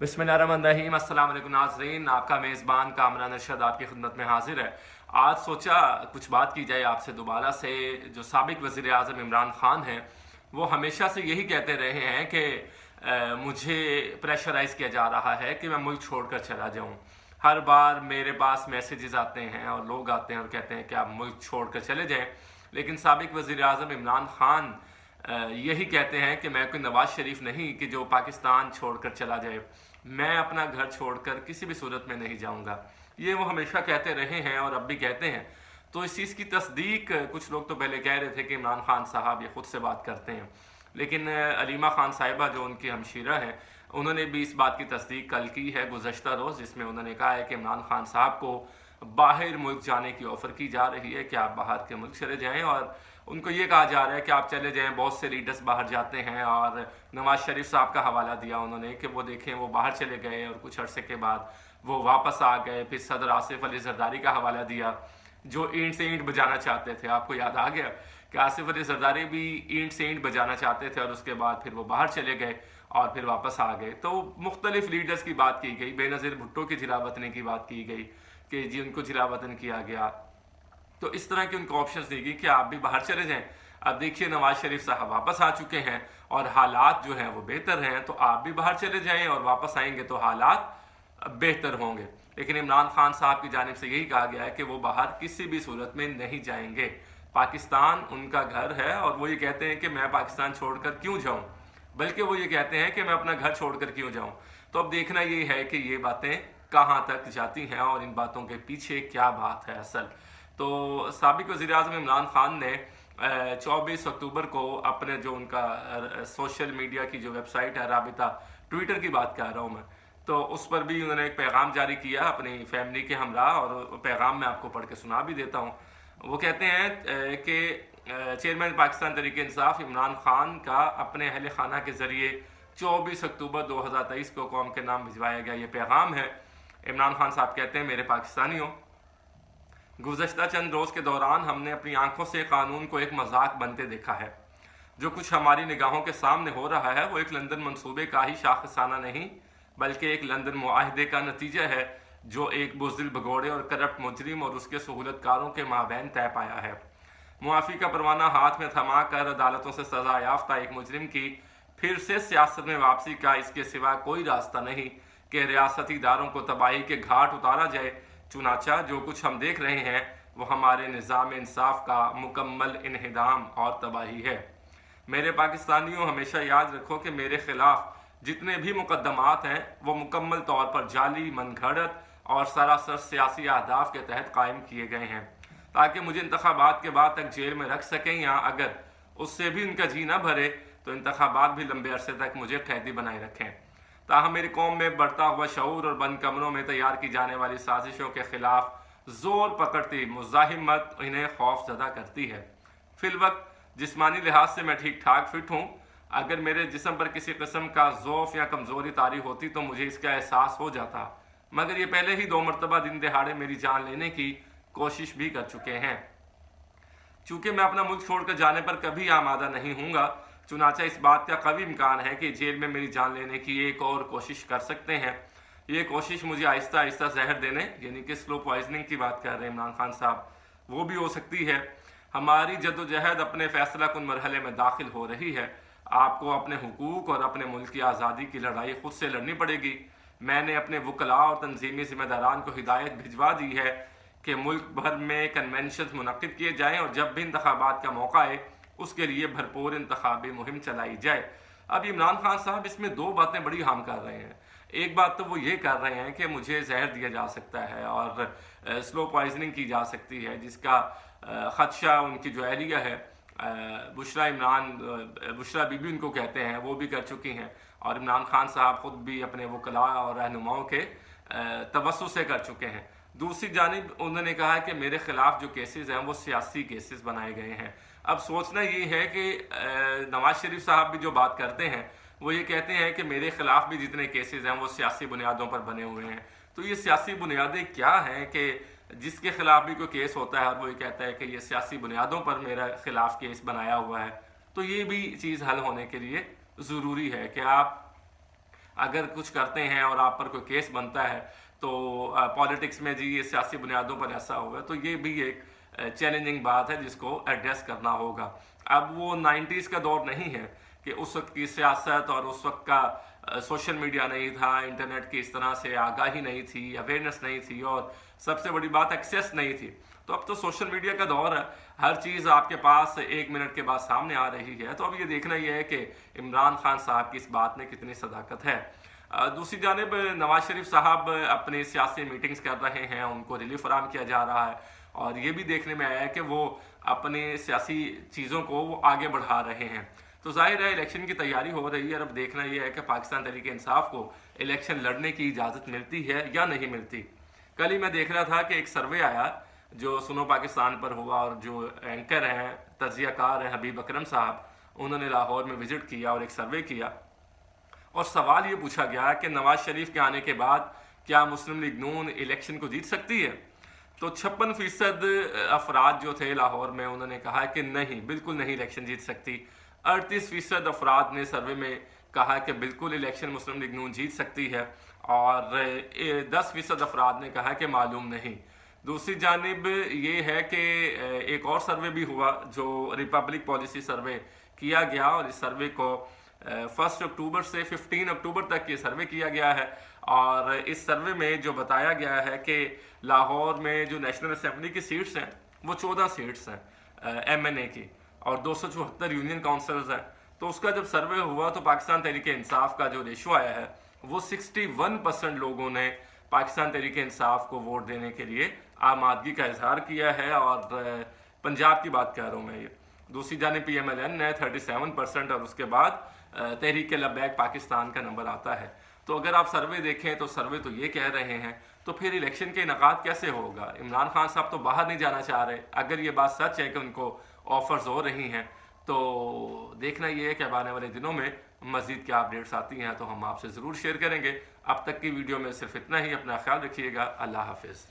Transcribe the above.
बिस्मिल्लाहिर्रहमानिर्रहीम। अस्सलाम वालेकुम नाज़रीन, आपका मेज़बान कामरान अरशद आपकी खिदमत में हाजिर है। आज सोचा कुछ बात की जाए आपसे दोबारा से। जो साबिक़ वज़ीर आज़म इमरान ख़ान हैं वो हमेशा से यही कहते रहे हैं कि मुझे प्रेशराइज़ किया जा रहा है कि मैं मुल्क छोड़कर चला जाऊँ। हर बार मेरे पास मैसेजेस आते हैं और लोग आते हैं और कहते हैं कि आप मुल्क छोड़कर चले जाएँ, लेकिन साबिक़ वज़ीर आज़म इमरान ख़ान यही कहते हैं कि मैं कोई नवाज़ शरीफ नहीं कि जो पाकिस्तान छोड़कर चला जाए। मैं अपना घर छोड़कर किसी भी सूरत में नहीं जाऊंगा। ये वो हमेशा कहते रहे हैं और अब भी कहते हैं। तो इस चीज़ की तस्दीक कुछ लोग तो पहले कह रहे थे कि इमरान खान साहब ये ख़ुद से बात करते हैं, लेकिन अलीमा खान साहिबा जो उनकी हमशीरा हैं उन्होंने भी इस बात की तस्दीक कल की है गुज़श्ता रोज़, जिसमें उन्होंने कहा है कि इमरान खान साहब को बाहर मुल्क जाने की ऑफ़र की जा रही है कि आप बाहर के मुल्क चले जाएँ, और उनको ये कहा जा रहा है कि आप चले जाएं। बहुत से लीडर्स बाहर जाते हैं और नवाज़ शरीफ साहब का हवाला दिया उन्होंने कि वो देखें वो बाहर चले गए और कुछ अरसे के बाद वो वापस आ गए। फिर सदर आसिफ अली जरदारी का हवाला दिया जो ईंट से ईंट बजाना चाहते थे। आपको याद आ गया कि आसिफ अली जरदारी भी ईंट से ईंट बजाना चाहते थे और उसके बाद फिर वो बाहर चले गए और फिर वापस आ गए। तो मुख्तलिफ लीडर्स की बात की गई, बेनज़ीर भुट्टो की जिलावतनी की बात की गई कि जी उनको जिलावतन किया गया। तो इस तरह के उनको ऑप्शंस दी गई कि आप भी बाहर चले जाएं। अब देखिए नवाज़ शरीफ साहब वापस आ चुके हैं और हालात जो हैं वो बेहतर हैं, तो आप भी बाहर चले जाएं और वापस आएंगे तो हालात बेहतर होंगे। लेकिन इमरान खान साहब की जानिब से यही कहा गया है कि वो बाहर किसी भी सूरत में नहीं जाएंगे। पाकिस्तान उनका घर है और वो ये कहते हैं कि मैं पाकिस्तान छोड़कर क्यों जाऊँ, बल्कि वो ये कहते हैं कि मैं अपना घर छोड़कर क्यों जाऊँ। तो अब देखना ये है कि ये बातें कहाँ तक जाती हैं और इन बातों के पीछे क्या बात है असल। तो साबिक़ वज़ीर आज़म इमरान ख़ान ने 24 अक्टूबर को अपने जो उनका सोशल मीडिया की जो वेबसाइट है राबिता, ट्विटर की बात कर रहा हूँ मैं, तो उस पर भी उन्होंने एक पैगाम जारी किया अपनी फैमिली के हमरा, और पैगाम मैं आपको पढ़ के सुना भी देता हूँ। वो कहते हैं कि चेयरमैन पाकिस्तान तहरीक इंसाफ इमरान ख़ान का अपने अहल खाना के ज़रिए 24 अक्टूबर 2023 को कौम के नाम भिजवाया गया ये पैगाम है। इमरान खान साहब कहते हैं, मेरे पाकिस्तानियों, गुज़श्ता चंद रोज़ के दौरान हमने अपनी आंखों से कानून को एक मजाक बनते देखा है। जो कुछ हमारी निगाहों के सामने हो रहा है वो एक लंदन मंसूबे का ही शाखसाना नहीं, बल्कि एक लंदन मुआहदे का नतीजा है जो एक बुज़दिल भगोड़े और करप्ट मुजरिम और उसके सहूलतकारों के माबैन तय पाया है। मुआफ़ी का परवाना हाथ में थमा कर अदालतों से सज़ा याफ्ता एक मुजरिम की फिर से सियासत में वापसी का इसके सिवा कोई रास्ता नहीं कि रियासती इदारों को तबाही के घाट उतारा जाए। चुनाचा जो कुछ हम देख रहे हैं वो हमारे निज़ाम इंसाफ का मुकम्मल इन्हिदाम और तबाही है। मेरे पाकिस्तानियों, हमेशा याद रखो कि मेरे ख़िलाफ़ जितने भी मुकदमात हैं वो मुकम्मल तौर पर जाली, मनगढ़ंत और सरासर सियासी अहदाफ के तहत कायम किए गए हैं ताकि मुझे इंतखाबात के बाद तक जेल में रख सकें, या अगर उससे भी उनका जी न भरे तो इंतखाबात भी लंबे अरसे तक मुझे कैदी बनाए रखें। ताहम मेरी कौम में बढ़ता हुआ शऊर और बंद कमरों में तैयार की जाने वाली साजिशों के खिलाफ जोर पकड़ती मुज़ाहिमत इन्हें खौफजदा करती है। फिलवक्त जिस्मानी लिहाज से मैं ठीक ठाक फिट हूँ। अगर मेरे जिस्म पर किसी किस्म का ज़ौफ़ या कमज़ोरी तारी होती तो मुझे इसका एहसास हो जाता, मगर ये पहले ही 2 मरतबा दिन दहाड़े मेरी जान लेने की कोशिश भी कर चुके हैं। चूँकि मैं अपना मुल्क छोड़कर जाने पर कभी आमादा नहीं हूँगा, चुनाचा इस बात का कभी इम्कान है कि जेल में मेरी जान लेने की एक और कोशिश कर सकते हैं। ये कोशिश मुझे आहिस्ता आहिस्ता जहर देने, यानी कि स्लो पॉइजनिंग की बात कर रहे हैं इमरान खान साहब, वो भी हो सकती है। हमारी जद्दोजहद अपने फैसला कुन मरहले में दाखिल हो रही है। आपको अपने हुकूक और अपने मुल्क की आज़ादी की लड़ाई खुद से लड़नी पड़ेगी। मैंने अपने वकला और तंजीमी ज़िम्मेदारान को हिदायत भिजवा दी है कि मुल्क भर में कन्वेंशन मुनक्किद किए जाएँ और जब भी इंतखाबात का मौका आए उसके लिए भरपूर इंतखाबी मुहिम चलाई जाए। अब इमरान खान साहब इसमें 2 बातें बड़ी हाम कर रहे हैं। एक बात तो वो ये कर रहे हैं कि मुझे जहर दिया जा सकता है और स्लो पॉइजनिंग की जा सकती है, जिसका ख़दशा उनकी जो एहलिया है बुशरा बीबी उनको कहते हैं, वो भी कर चुकी हैं, और इमरान खान साहब ख़ुद भी अपने वकला और रहनुमाओं के तवस्सुस से कर चुके हैं। दूसरी जानिब उन्होंने कहा कि मेरे ख़िलाफ़ जो केसेस हैं वो सियासी केसेस बनाए गए हैं। अब सोचना ये है कि नवाज़ शरीफ साहब भी जो बात करते हैं वो ये कहते हैं कि मेरे ख़िलाफ़ भी जितने केसेस हैं वो सियासी बुनियादों पर बने हुए हैं। तो ये सियासी बुनियादें क्या हैं कि जिसके ख़िलाफ़ भी कोई केस होता है और वो ये कहता है कि ये सियासी बुनियादों पर मेरा ख़िलाफ़ केस बनाया हुआ है। तो ये भी चीज़ हल होने के लिए ज़रूरी है कि आप اگر کچھ کرتے ہیں اور آپ پر کوئی کیس بنتا ہے تو پالیٹکس میں جی یہ سیاسی بنیادوں پر ایسا ہوگا، تو یہ بھی ایک چیلنجنگ بات ہے جس کو ایڈریس کرنا ہوگا۔ اب وہ 90s کا دور نہیں ہے کہ اس وقت کی سیاست اور اس وقت کا سوشل میڈیا نہیں تھا، انٹرنیٹ کی اس طرح سے آگاہی نہیں تھی، اویئرنیس نہیں تھی، اور سب سے بڑی بات ایکسیس نہیں تھی۔ تو اب تو سوشل میڈیا کا دور ہے، ہر چیز آپ کے پاس 1 منٹ کے بعد سامنے آ رہی ہے۔ تو اب یہ دیکھنا یہ ہے کہ عمران خان صاحب کی اس بات میں کتنی صداقت ہے۔ دوسری جانب نواز شریف صاحب اپنی سیاسی میٹنگز کر رہے ہیں، ان کو ریلیف فراہم کیا جا رہا ہے، اور یہ بھی دیکھنے میں آیا ہے کہ وہ اپنی سیاسی چیزوں کو وہ آگے بڑھا رہے ہیں۔ تو ظاہر ہے الیکشن کی تیاری ہو رہی ہے، اور اب دیکھنا یہ ہے کہ پاکستان تحریک انصاف کو الیکشن لڑنے کی اجازت ملتی ہے یا نہیں ملتی۔ کل ہی میں دیکھ رہا تھا کہ ایک سروے آیا جو سنو پاکستان پر ہوا، اور جو اینکر ہیں، تجزیہ کار ہیں حبیب اکرم صاحب، انہوں نے لاہور میں وزٹ کیا اور ایک سروے کیا، اور سوال یہ پوچھا گیا کہ نواز شریف کے آنے کے بعد کیا مسلم لیگ نون الیکشن کو جیت سکتی ہے؟ تو 56% افراد جو تھے لاہور میں، انہوں نے کہا کہ نہیں، بالکل نہیں الیکشن جیت سکتی۔ 38% افراد نے سروے میں کہا کہ بالکل الیکشن مسلم لیگ نون جیت سکتی ہے، اور 10% افراد نے کہا کہ معلوم نہیں۔ دوسری جانب یہ ہے کہ ایک اور سروے بھی ہوا جو ریپبلک پالیسی سروے کیا گیا، اور اس سروے کو 1 اکتوبر سے 15 اکتوبر تک یہ سروے کیا گیا ہے، اور اس سروے میں جو بتایا گیا ہے کہ لاہور میں جو نیشنل اسمبلی کی سیٹس ہیں وہ 14 سیٹس ہیں ایم این اے کی، اور 274 یونین کونسلز ہیں۔ تو اس کا جب سروے ہوا تو پاکستان تحریک انصاف کا جو ریشو آیا ہے وہ 61% لوگوں نے پاکستان تحریک انصاف کو ووٹ دینے کے لیے آمادگی کا اظہار کیا ہے، اور پنجاب کی بات کہہ رہا ہوں میں یہ۔ دوسری جانب پی ایم ایل این ہے 37%، اور اس کے بعد تحریک لبیک پاکستان کا نمبر آتا ہے۔ تو اگر آپ سروے دیکھیں تو سروے تو یہ کہہ رہے ہیں، تو پھر الیکشن کے انعقاد کیسے ہوگا؟ عمران خان صاحب تو باہر نہیں جانا چاہ رہے، اگر یہ بات سچ ہے کہ ان کو آفرز ہو رہی ہیں، تو دیکھنا یہ ہے کہ اب آنے والے دنوں میں مزید کیا اپڈیٹس آتی ہیں تو ہم آپ سے ضرور شیئر کریں گے۔ اب تک کی ویڈیو میں صرف اتنا ہی، اپنا خیال رکھیے گا، اللہ حافظ۔